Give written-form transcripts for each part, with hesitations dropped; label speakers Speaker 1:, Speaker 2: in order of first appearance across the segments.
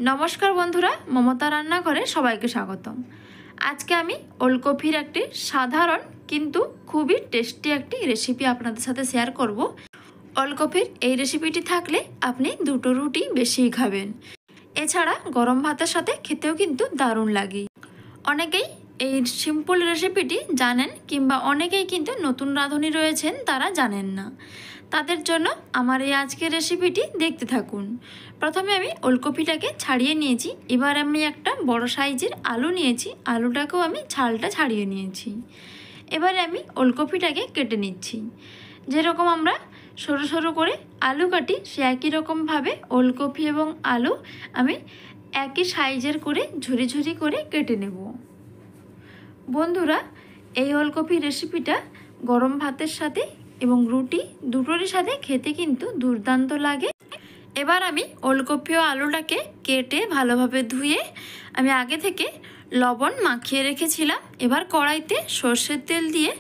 Speaker 1: নমস্কার বন্ধুরা, মমতা রান্নাঘরে সবাইকে স্বাগতম। আজকে আমি ওলকপির একটি সাধারণ কিন্তু খুবই টেস্টি একটি রেসিপি আপনাদের সাথে শেয়ার করব। ওলকপির এই রেসিপিটি থাকলে আপনি দুটো রুটি বেশিই খাবেন। এছাড়া গরম ভাতের সাথে খেতেও কিন্তু দারুণ লাগে। অনেকেই এই সিম্পল রেসিপিটি জানেন, কিংবা অনেকেই কিন্তু নতুন রাঁধুনি রয়েছেন তারা জানেন না। তাদের জন্য আমার এই আজকের রেসিপিটি দেখতে থাকুন। প্রথমে আমি ওলকপিটাকে ছাড়িয়ে নিয়েছি। এবার আমি একটা বড় সাইজের আলু নিয়েছি, আলুটাকেও আমি ছালটা ছাড়িয়ে নিয়েছি। এবারে আমি ওলকপিটাকে কেটে নিচ্ছি। যেরকম আমরা সরু সরু করে আলু কাটি, সে একই রকমভাবে ওলকপি এবং আলু আমি একই সাইজের করে ঝুরি ঝুরি করে কেটে নেব। বন্ধুরা, এই ওলকপির রেসিপিটা গরম ভাতের সাথে এবং রুটি দুটোরই সাথে খেতে কিন্তু দুর্দান্ত লাগে। এবার আমি ওলকপি ও আলুটাকে কেটে ভালোভাবে ধুয়ে আমি আগে থেকে লবণ মাখিয়ে রেখেছিলাম। এবার কড়াইতে সর্ষের তেল দিয়ে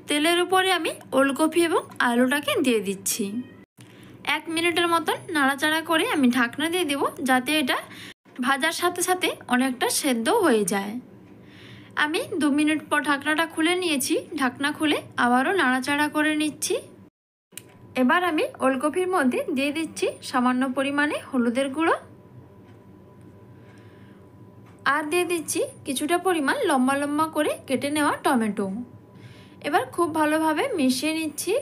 Speaker 1: তেলের উপরে আমি ওলকপি এবং আলুটাকে দিয়ে দিচ্ছি। 1 মিনিটের মতন নাড়াচাড়া করে আমি ঢাকনা দিয়ে দেব, যাতে এটা ভাজার সাথে সাথে অনেকটা সেদ্ধ হয়ে যায়। আমি 2 মিনিট পর ঢাকনাটা খুলে নিয়েছি। ঢাকনা খুলে আবারও নাড়াচাড়া করে নিচ্ছি। এবার আমি ওলকপির মধ্যে দিয়ে দিচ্ছি সামান্য পরিমাণে হলুদের গুঁড়ো, আর দিয়ে দিচ্ছি কিছুটা পরিমাণ লম্বা লম্বা করে কেটে নেওয়া টমেটো। এবার খুব ভালোভাবে মিশিয়ে নিচ্ছি।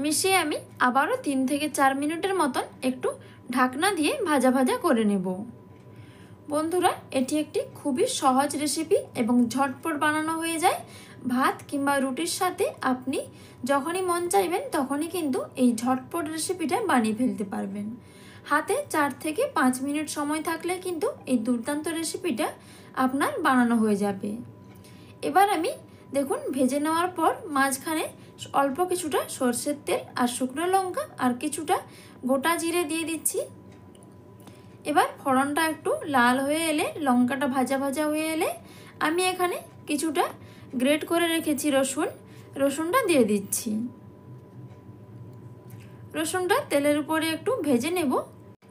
Speaker 1: মিশিয়ে আমি আবারও 3 থেকে 4 মিনিটের মতন একটু ঢাকনা দিয়ে ভাজা ভাজা করে নেব। বন্ধুরা, এটি একটি খুবই সহজ রেসিপি এবং ঝটপট বানানো হয়ে যায়। ভাত কিংবা রুটির সাথে আপনি যখনই মন চাইবেন তখনই কিন্তু এই ঝটপট রেসিপিটা বানিয়ে ফেলতে পারবেন। হাতে 4 থেকে 5 মিনিট সময় থাকলে কিন্তু এই দুর্দান্ত রেসিপিটা আপনার বানানো হয়ে যাবে। এবার আমি দেখুন ভেজে নেওয়ার পর মাঝখানে অল্প কিছুটা সরষের তেল আর শুকনো লঙ্কা আর কিছুটা গোটা জিরে দিয়ে দিচ্ছি। এবার ফোড়নটা একটু লাল হয়ে এলে, লঙ্কাটা ভাজা ভাজা হয়ে এলে আমি এখানে কিছুটা গ্রেট করে রেখেছি রসুনটা দিয়ে দিচ্ছি। রসুনটা তেলের উপরে একটু ভেজে নেব।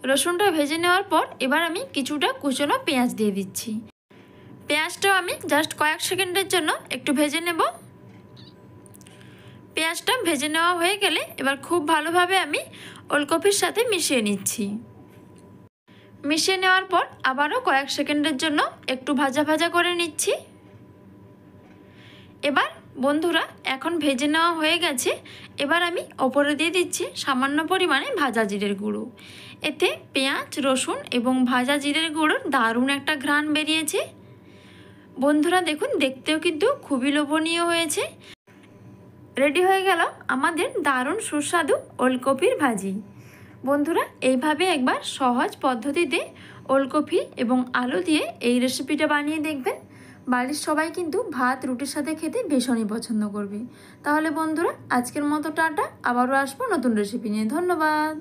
Speaker 1: রসুনটা ভেজে নেওয়ার পর এবার আমি কিছুটা কুচনো পেঁয়াজ দিয়ে দিচ্ছি। পেঁয়াজটাও আমি জাস্ট কয়েক সেকেন্ডের জন্য একটু ভেজে নেব। পেঁয়াজটা ভেজে নেওয়া হয়ে গেলে এবার খুব ভালোভাবে আমি ওলকপির সাথে মিশিয়ে নিচ্ছি। মিশিয়ে নেওয়ার পর আবারও কয়েক সেকেন্ডের জন্য একটু ভাজা ভাজা করে নিচ্ছি। এবার বন্ধুরা, এখন ভেজে নেওয়া হয়ে গেছে। এবার আমি ওপরে দিয়ে দিচ্ছি সামান্য পরিমাণে ভাজা জিরের গুঁড়ো। এতে পেঁয়াজ, রসুন এবং ভাজা জিরের গুঁড়োর দারুণ একটা ঘ্রাণ বেরিয়েছে। বন্ধুরা দেখুন, দেখতেও কিন্তু খুবই লোভনীয় হয়েছে। রেডি হয়ে গেল আমাদের দারুণ সুস্বাদু ওলকপির ভাজি। বন্ধুরা, এইভাবে একবার সহজ পদ্ধতিতে ওলকপি এবং আলু দিয়ে এই রেসিপিটা বানিয়ে দেখবেন। বাড়ির সবাই কিন্তু ভাত রুটির সাথে খেতে ভীষণই পছন্দ করবে। তাহলে বন্ধুরা, আজকের মতো টাটা। আবারও আসবো নতুন রেসিপি নিয়ে। ধন্যবাদ।